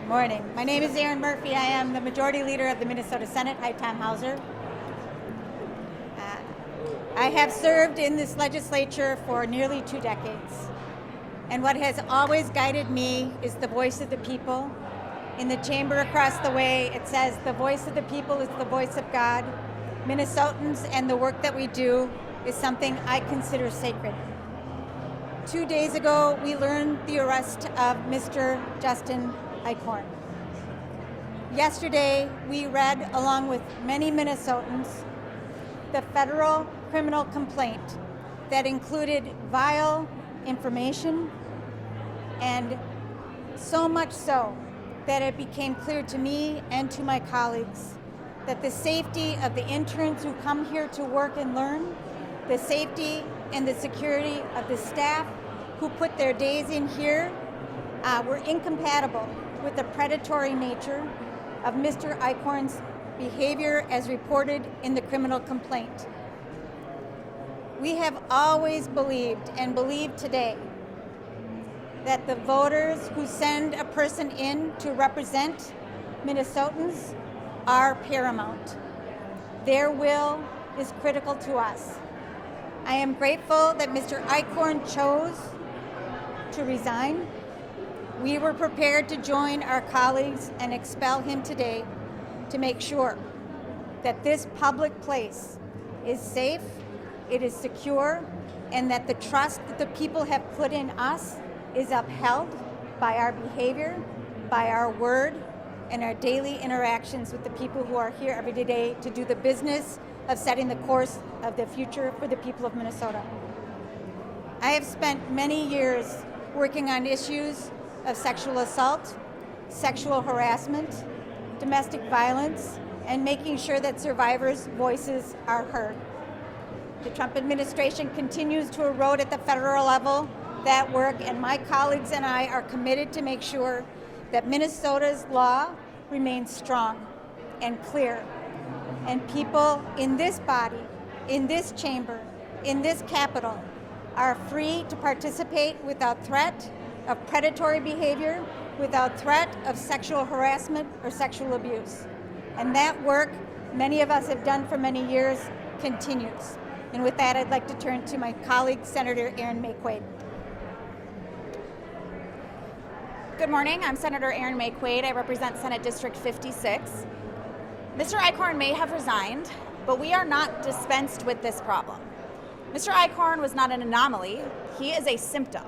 Morning. My name is Erin Murphy. I am the Majority Leader of the Minnesota Senate. Hi, Tom Hauser. I have served in this legislature for nearly 2 decades. And what has always guided me is the voice of the people. In the chamber across the way, it says, the voice of the people is the voice of God. Minnesotans and the work that we do is something I consider sacred. 2 days ago, we learned the arrest of Mr. Justin Eichorn. Yesterday, we read, along with many Minnesotans, the federal criminal complaint that included vile information, and so much so that it became clear to me and to my colleagues that the safety of the interns who come here to work and learn, the safety and the security of the staff who put their days in here were incompatible with the predatory nature of Mr. Eichorn's behavior as reported in the criminal complaint. We have always believed and believe today that the voters who send a person in to represent Minnesotans are paramount. Their will is critical to us. I am grateful that Mr. Eichorn chose to resign. We were prepared to join our colleagues and expel him today to make sure that this public place is safe, it is secure, and that the trust that the people have put in us is upheld by our behavior, by our word, and our daily interactions with the people who are here every day to do the business of setting the course of the future for the people of Minnesota. I have spent many years working on issues of sexual assault, sexual harassment, domestic violence, and making sure that survivors' voices are heard. The Trump administration continues to erode at the federal level that work, and my colleagues and I are committed to make sure that Minnesota's law remains strong and clear, and people in this body, in this chamber, in this Capitol, are free to participate without threat of predatory behavior, without threat of sexual harassment or sexual abuse. And that work many of us have done for many years continues. And with that, I'd like to turn to my colleague, Senator Erin Maye Quade. Good morning, I'm Senator Erin Maye Quade. I represent Senate District 56. Mr. Eichorn may have resigned, but we are not dispensed with this problem. Mr. Eichorn was not an anomaly, he is a symptom.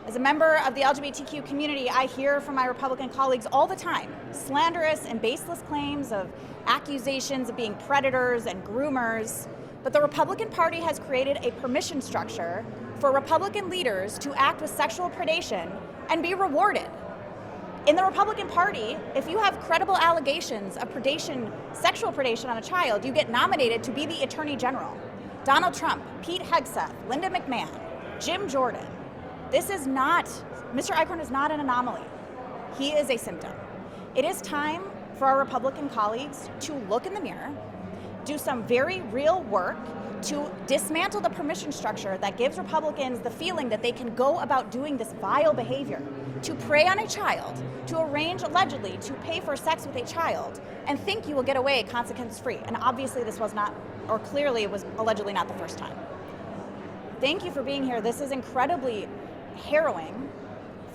As a member of the LGBTQ community, I hear from my Republican colleagues all the time slanderous and baseless claims of accusations of being predators and groomers. But the Republican Party has created a permission structure for Republican leaders to act with sexual predation and be rewarded. In the Republican Party, if you have credible allegations of predation, sexual predation on a child, you get nominated to be the Attorney General. Donald Trump, Pete Hegseth, Linda McMahon, Jim Jordan. Mr. Eichorn is not an anomaly. He is a symptom. It is time for our Republican colleagues to look in the mirror, do some very real work to dismantle the permission structure that gives Republicans the feeling that they can go about doing this vile behavior, to prey on a child, to arrange allegedly to pay for sex with a child, and think you will get away consequence-free. And obviously this was not, or clearly it was allegedly not the first time. Thank you for being here. This is incredibly harrowing,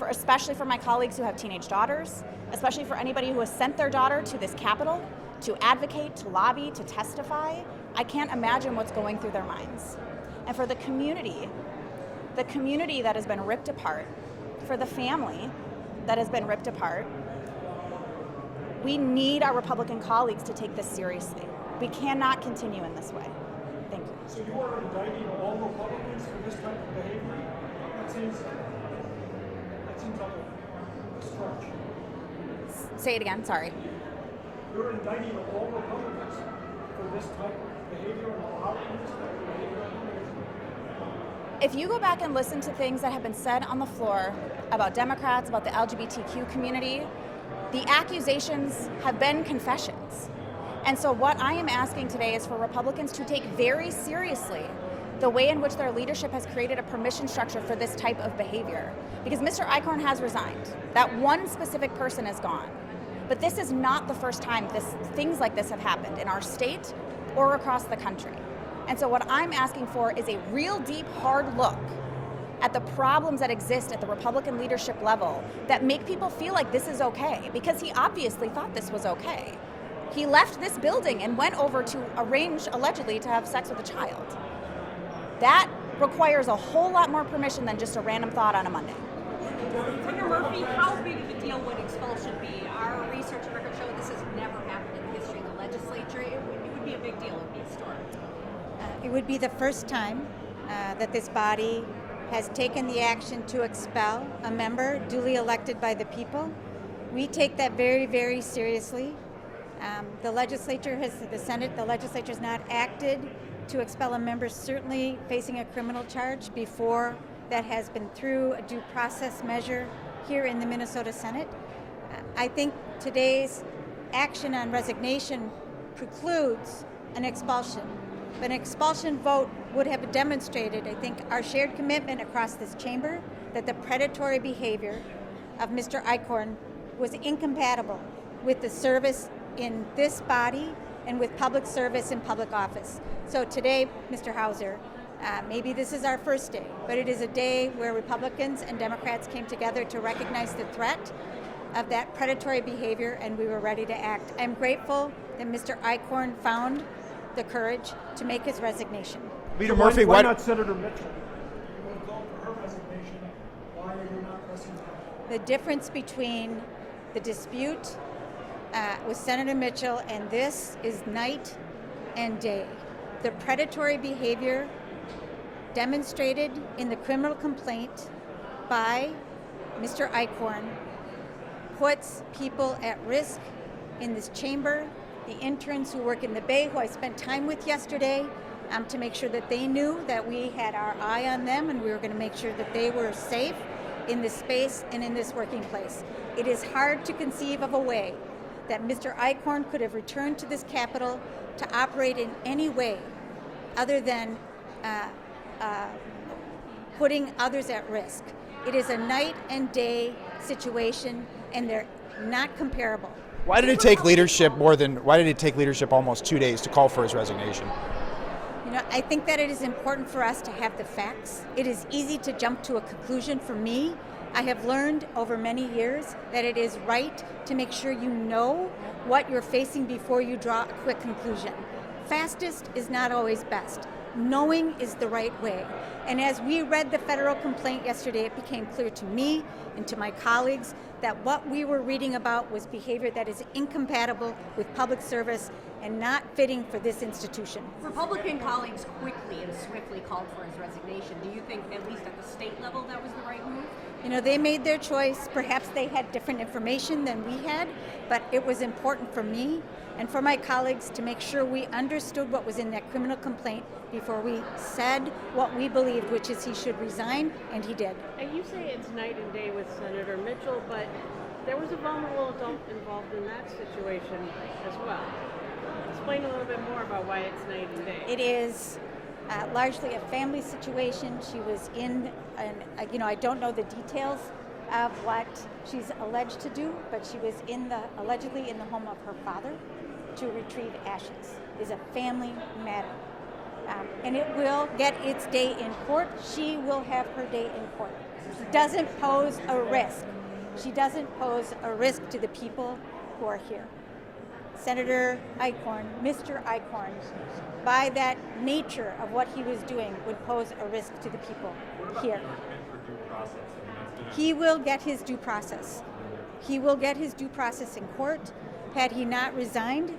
especially for my colleagues who have teenage daughters, especially for anybody who has sent their daughter to this Capitol to advocate, to lobby, to testify. I can't imagine what's going through their minds. And for the community that has been ripped apart, for the family that has been ripped apart, we need our Republican colleagues to take this seriously. We cannot continue in this way. Thank you. So you are indicting all Republicans for this type of behavior? That seems like a stretch. Say it again, sorry. You're indicting all Republicans for this type of behavior and allowing this type of behavior? If you go back and listen to things that have been said on the floor about Democrats, about the LGBTQ community, the accusations have been confessions. And so what I am asking today is for Republicans to take very seriously the way in which their leadership has created a permission structure for this type of behavior. because Mr. Eichhorn has resigned. That one specific person is gone. But this is not the first time things like this have happened in our state or across the country. And so what I'm asking for is a real deep, hard look at the problems that exist at the Republican leadership level that make people feel like this is okay, because he obviously thought this was okay. He left this building and went over to arrange, allegedly, to have sex with a child. That requires a whole lot more permission than just a random thought on a Monday. Senator Murphy, how big of a deal would expulsion be? Our research and records show this has never happened in the history of the legislature. It would be a big deal. It would be historic. It would be the first time that this body has taken the action to expel a member duly elected by the people. We take that very, very seriously. The legislature has not acted to expel a member certainly facing a criminal charge before that has been through a due process measure here in the Minnesota Senate. I think today's action on resignation precludes an expulsion. But an expulsion vote would have demonstrated, I think, our shared commitment across this chamber that the predatory behavior of Mr. Eichhorn was incompatible with the service in this body and with public service in public office. So today, Mr. Hauser, maybe this is our first day, but it is a day where Republicans and Democrats came together to recognize the threat of that predatory behavior, and we were ready to act. I'm grateful that Mr. Eichhorn found the courage to make his resignation. Leader Murphy, why not Senator Mitchell? You would call for her resignation. Why are you not resigning? The difference between the dispute with Senator Mitchell and this is night and day. The predatory behavior demonstrated in the criminal complaint by Mr. Eichhorn puts people at risk in this chamber. The interns who work in the Bay, who I spent time with yesterday, to make sure that they knew that we had our eye on them and we were going to make sure that they were safe in this space and in this working place. It is hard to conceive of a way that Mr. Eichhorn could have returned to this Capitol to operate in any way other than putting others at risk. It is a night and day situation, and they're not comparable. Why did it take leadership almost 2 days to call for his resignation? You know, I think that it is important for us to have the facts. It is easy to jump to a conclusion for me. I have learned over many years that it is right to make sure you know what you're facing before you draw a quick conclusion. Fastest is not always best. Knowing is the right way. And as we read the federal complaint yesterday, it became clear to me and to my colleagues that what we were reading about was behavior that is incompatible with public service and not fitting for this institution. Republican colleagues quickly and swiftly called for his resignation. Do you think, at least at the state level, that was the right move? You know, they made their choice. Perhaps they had different information than we had, but it was important for me and for my colleagues to make sure we understood what was in that criminal complaint before we said what we believed, which is he should resign, and he did. And you say it's night and day with Senator Mitchell, but there was a vulnerable adult involved in that situation as well. Explain a little bit more about why it's night and day. It is largely a family situation. She was in, I don't know the details of what she's alleged to do, but she was allegedly in the home of her father to retrieve ashes. It is a family matter. And it will get its day in court. She will have her day in court. She doesn't pose a risk. She doesn't pose a risk to the people who are here. Senator Eichhorn, Mr. Eichhorn, by that nature of what he was doing, would pose a risk to the people here. He will get his due process. He will get his due process in court. Had he not resigned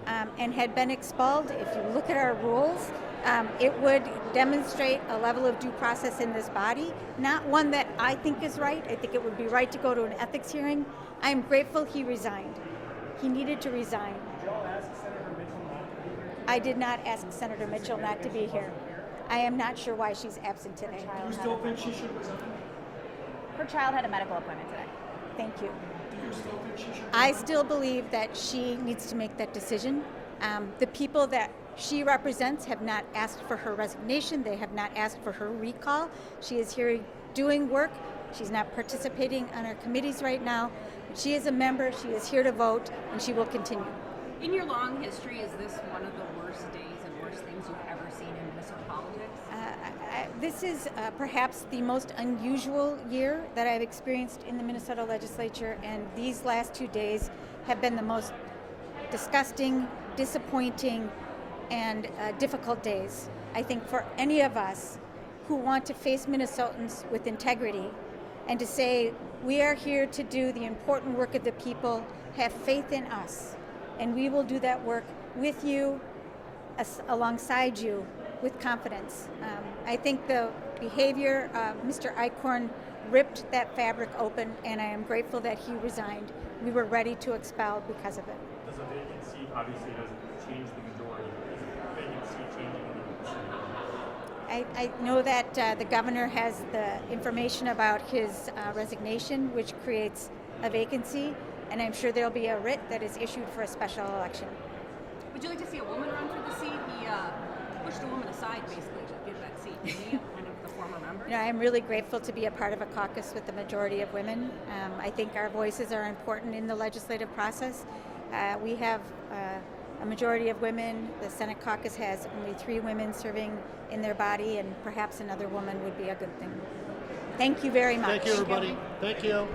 and had been expelled, if you look at our rules, it would demonstrate a level of due process in this body, not one that I think is right. I think it would be right to go to an ethics hearing. I am grateful he resigned. He needed to resign. Did y'all ask Senator Mitchell not to be here? I did not ask Senator Mitchell not to be here. I am not sure why she's absent today. Do you still think she should resign? Her child had a medical appointment today. Thank you. Do you still think she should I still believe that she needs to make that decision. The people that she represents have not asked for her resignation. They have not asked for her recall. She is here doing work She's not participating on our committees right now. But she is a member. She is here to vote, and she will continue. In your long history, is this one of the worst days and worst things you've ever seen in Minnesota politics? This is perhaps the most unusual year that I've experienced in the Minnesota legislature, and these last 2 days have been the most disgusting, disappointing, and difficult days. I think for any of us who want to face Minnesotans with integrity and to say, we are here to do the important work of the people, have faith in us, and we will do that work with you, alongside you, with confidence. I think the behavior of Mr. Eichhorn ripped that fabric open, and I am grateful that he resigned. We were ready to expel because of it. Does a vacant seat obviously doesn't change the majority? Is a vacant seat changing the majority? I know that the governor has the information about his resignation, which creates a vacancy, and I'm sure there'll be a writ that is issued for a special election. Would you like to see a woman run for the seat? He pushed a woman aside basically to get that seat. Didn't he? One of the former members. You know, I'm really grateful to be a part of a caucus with the majority of women. I think our voices are important in the legislative process. We have a majority of women. The Senate caucus has only 3 women serving in their body, and perhaps another woman would be a good thing. Thank you very much. Thank you, everybody. Thank you.